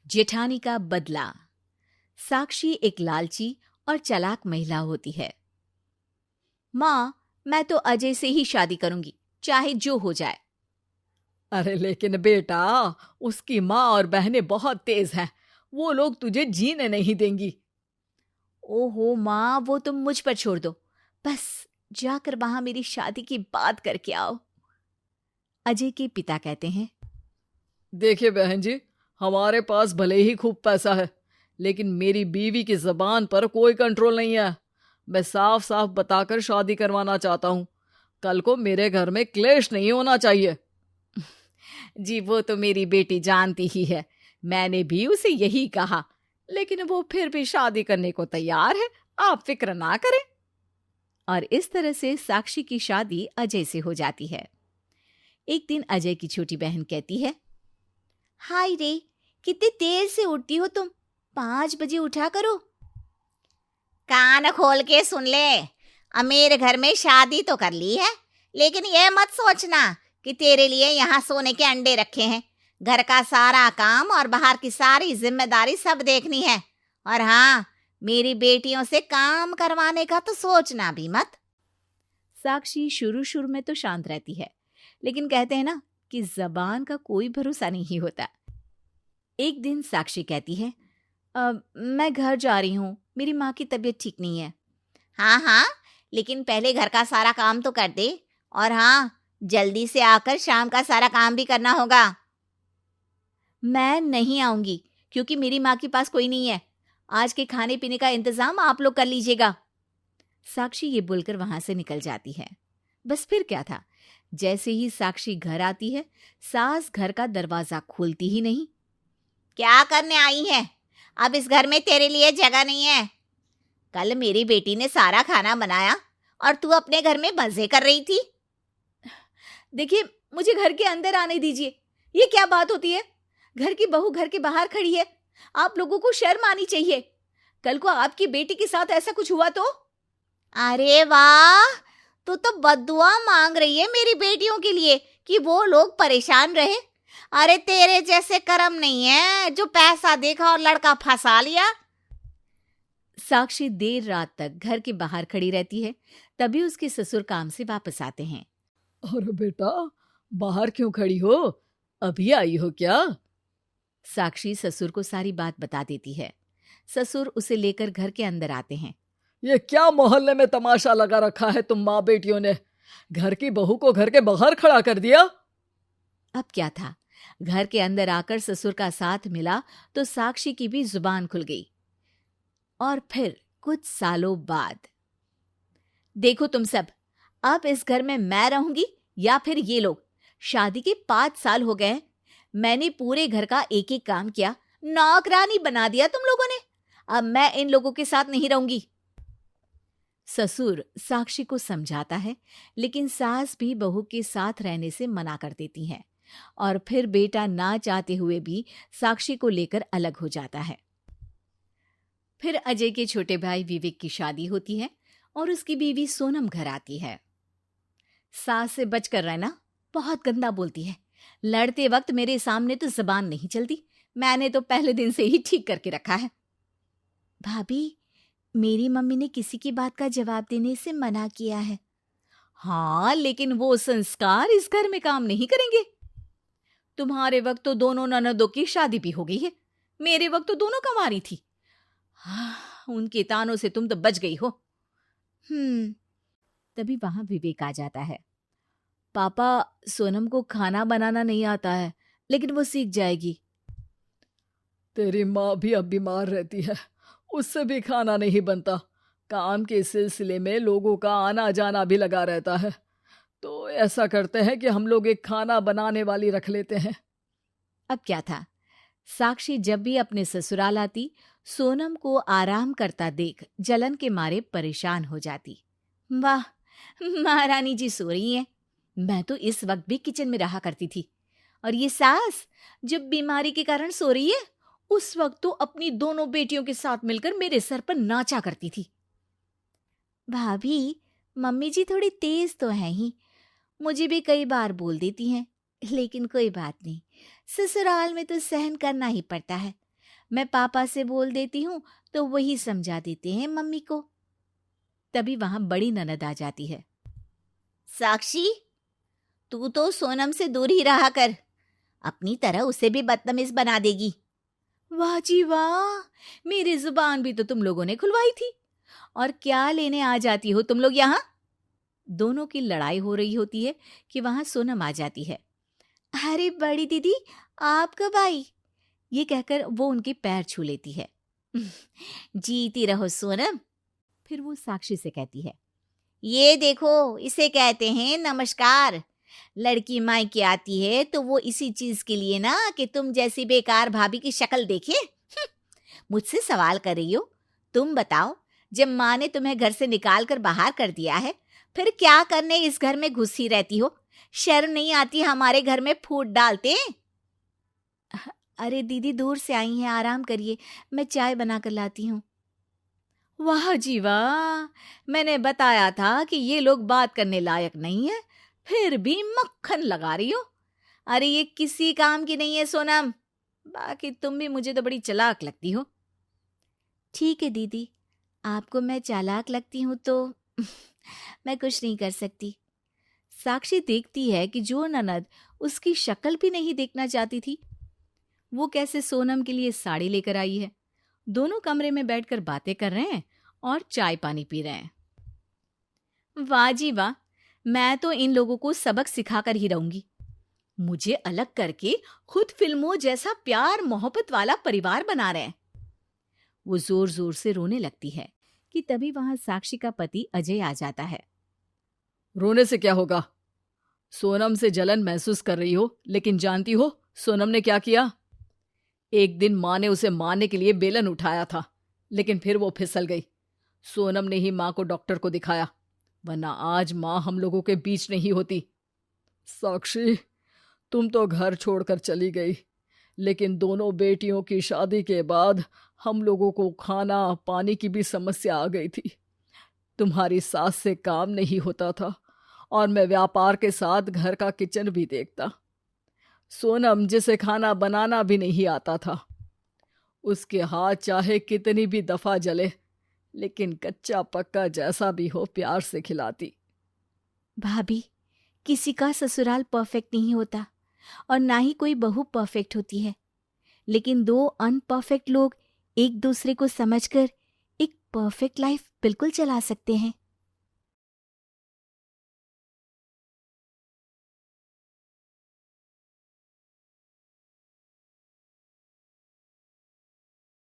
जेठानी का बदला। साक्षी एक लालची और चालाक महिला होती है। माँ, मैं तो अजय से ही शादी करूंगी, चाहे जो हो जाए। अरे लेकिन बेटा, उसकी माँ और बहनें बहुत तेज हैं। वो लोग तुझे जीने नहीं देंगी। ओहो माँ, वो तुम मुझ पर छोड़ दो। बस जाकर वहां मेरी शादी की बात करके आओ। अजय के पिता कहते हैं, देखिए बहन जी, हमारे पास भले ही खूब पैसा है, लेकिन मेरी बीवी की जबान पर कोई कंट्रोल नहीं है। मैं साफ साफ बताकर शादी करवाना चाहता हूँ। कल को मेरे घर में क्लेश नहीं होना चाहिए। जी वो तो मेरी बेटी जानती ही है, मैंने भी उसे यही कहा, लेकिन वो फिर भी शादी करने को तैयार है, आप फिक्र ना करें। और इस तरह से साक्षी की शादी अजय से हो जाती है। एक दिन अजय की छोटी बहन कहती है, हाय रे, कितनी देर से उठती हो तुम, 5 बजे उठा करो। कान खोल के सुन ले, अमीर घर में शादी तो कर ली है, लेकिन ये मत सोचना कि तेरे लिए यहाँ सोने के अंडे रखे हैं। घर का सारा काम और बाहर की सारी जिम्मेदारी सब देखनी है। और हाँ, मेरी बेटियों से काम करवाने का तो सोचना भी मत। साक्षी शुरू शुरू में तो शांत रहती है, लेकिन कहते हैं ना कि जबान का कोई भरोसा नहीं होता। एक दिन साक्षी कहती है, मैं घर जा रही हूँ, मेरी माँ की तबीयत ठीक नहीं है। हाँ हाँ, लेकिन पहले घर का सारा काम तो कर दे। और हाँ, जल्दी से आकर शाम का सारा काम भी करना होगा। मैं नहीं आऊंगी, क्योंकि मेरी माँ के पास कोई नहीं है। आज के खाने पीने का इंतजाम आप लोग कर लीजिएगा। साक्षी ये बोलकर वहां से निकल जाती है। बस फिर क्या था, जैसे ही साक्षी घर आती है, सास घर का दरवाजा खोलती ही नहीं। क्या करने आई है? अब इस घर में तेरे लिए जगह नहीं है। कल मेरी बेटी ने सारा खाना बनाया और तू अपने घर में मजे कर रही थी। देखिए, मुझे घर के अंदर आने दीजिए। ये क्या बात होती है? घर की बहू घर के बाहर खड़ी है, आप लोगों को शर्म आनी चाहिए। कल को आपकी बेटी के साथ ऐसा कुछ हुआ तो? अरे वाह, तू तो बद्दुआ मांग रही है मेरी बेटियों के लिए कि वो लोग परेशान रहे। अरे तेरे जैसे कर्म नहीं है जो पैसा देखा और लड़का फंसा लिया। साक्षी देर रात तक घर के बाहर खड़ी रहती है, तभी उसके ससुर काम से वापस आते हैं। अरे बेटा, बाहर क्यों खड़ी हो? अभी आई हो क्या? साक्षी ससुर को सारी बात बता देती है। ससुर उसे लेकर घर के अंदर आते हैं। ये क्या मोहल्ले में तमाशा लगा रखा है तुम माँ बेटियों ने? घर की बहू को घर के बाहर खड़ा कर दिया। अब क्या था, घर के अंदर आकर ससुर का साथ मिला तो साक्षी की भी जुबान खुल गई। और फिर कुछ सालों बाद, देखो तुम सब, अब इस घर में मैं रहूंगी या फिर ये लोग। शादी के 5 साल हो गए, मैंने पूरे घर का एक एक काम किया, नौकरानी बना दिया तुम लोगों ने। अब मैं इन लोगों के साथ नहीं रहूंगी। ससुर साक्षी को समझाता है, लेकिन सास भी बहू के साथ रहने से मना कर देती है। और फिर बेटा ना चाहते हुए भी साक्षी को लेकर अलग हो जाता है। फिर अजय के छोटे भाई विवेक की शादी होती है और उसकी बीवी सोनम घर आती है। सास से बचकर रहना, बहुत गंदा बोलती है। लड़ते वक्त मेरे सामने तो जबान नहीं चलती, मैंने तो पहले दिन से ही ठीक करके रखा है। भाभी, मेरी मम्मी ने किसी की बात का जवाब देने से मना किया है। हाँ, लेकिन वो संस्कार इस घर में काम नहीं करेंगे। तुम्हारे वक्त तो दोनों ननदों की शादी भी हो गई है, मेरे वक्त तो दोनों कंवारी थी। हाँ, उनके तानों से तुम तो बच गई हो। तभी वहां विवेक आ जाता है। पापा, सोनम को खाना बनाना नहीं आता है, लेकिन वो सीख जाएगी। तेरी माँ भी अब बीमार रहती है, उससे भी खाना नहीं बनता। काम के सिलसिले में लोगों का आना जाना भी लगा रहता है। तो ऐसा करते हैं कि हम लोग एक खाना बनाने वाली रख लेते हैं। अब क्या था, साक्षी जब भी अपने ससुराल आती, सोनम को आराम करता देख जलन के मारे परेशान हो जाती। वाह, महारानी जी सो रही हैं। मैं तो इस वक्त भी किचन में रहा करती थी, और ये सास जब बीमारी के कारण सो रही है, उस वक्त तो अपनी दोनों बेटियों के साथ मिलकर मेरे सर पर नाचा करती थी। भाभी, मम्मी जी थोड़ी तेज तो है ही, मुझे भी कई बार बोल देती हैं, लेकिन कोई बात नहीं, ससुराल में तो सहन करना ही पड़ता है। मैं पापा से बोल देती हूँ तो वही समझा देते हैं मम्मी को। तभी वहां बड़ी ननद आ जाती है। साक्षी, तू तो सोनम से दूर ही रहा कर, अपनी तरह उसे भी बदतमीज बना देगी। वाह जी वाह, मेरी जुबान भी तो तुम लोगों ने खुलवाई थी, और क्या लेने आ जाती हो तुम लोग यहाँ? दोनों की लड़ाई हो रही होती है कि वहां सोनम आ जाती है। अरे बड़ी दीदी, आप कब आई? ये कहकर वो उनके पैर छू लेती है। जीती रहो सोनम। फिर वो साक्षी से कहती है, ये देखो, इसे कहते हैं नमस्कार। लड़की मायके आती है तो वो इसी चीज के लिए ना कि तुम जैसी बेकार भाभी की शक्ल देखे। मुझसे सवाल कर रही हो? तुम बताओ, जब माँ ने तुम्हें घर से निकाल कर बाहर कर दिया है, फिर क्या करने इस घर में घुसी रहती हो? शर्म नहीं आती हमारे घर में फूट डालते? अरे दीदी, दूर से आई हैं, आराम करिए, मैं चाय बना कर लाती हूँ। वाह जी वाह, मैंने बताया था कि ये लोग बात करने लायक नहीं है, फिर भी मक्खन लगा रही हो। अरे ये किसी काम की नहीं है सोनम, बाकी तुम भी मुझे तो बड़ी चालाक लगती हो। ठीक है दीदी, आपको मैं चालाक लगती हूँ तो मैं कुछ नहीं कर सकती। साक्षी देखती है कि जो ननद उसकी शक्ल भी नहीं देखना चाहती थी, वो कैसे सोनम के लिए साड़ी लेकर आई है। दोनों कमरे में बैठकर बातें कर रहे हैं और चाय पानी पी रहे हैं। वाह जी वाह, मैं तो इन लोगों को सबक सिखाकर ही रहूंगी। मुझे अलग करके खुद फिल्मों जैसा प्यार मोहब्बत वाला परिवार बना रहे हैं। वो जोर जोर से रोने लगती है कि तभी वहां साक्षी का पति अजय आ जाता है। रोने से क्या होगा? सोनम से जलन महसूस कर रही हो, लेकिन जानती हो सोनम ने क्या किया? एक दिन माँ ने उसे मारने के लिए बेलन उठाया था, लेकिन फिर वो फिसल गई। सोनम ने ही माँ को डॉक्टर को दिखाया, वरना आज माँ हम लोगों के बीच नहीं होती। साक्षी, तुम तो घर छोड़कर चली गई, लेकिन दोनों बेटियों की शादी के बाद हम लोगों को खाना पानी की भी समस्या आ गई थी। तुम्हारी सास से काम नहीं होता था और मैं व्यापार के साथ घर का किचन भी देखता। सोनम, जिसे खाना बनाना भी नहीं आता था, उसके हाथ चाहे कितनी भी दफा जले, लेकिन कच्चा पक्का जैसा भी हो प्यार से खिलाती। भाभी, किसी का ससुराल परफेक्ट नहीं होता और ना ही कोई बहू परफेक्ट होती है, लेकिन दो अनपरफेक्ट लोग एक दूसरे को समझकर एक परफेक्ट लाइफ बिल्कुल चला सकते हैं।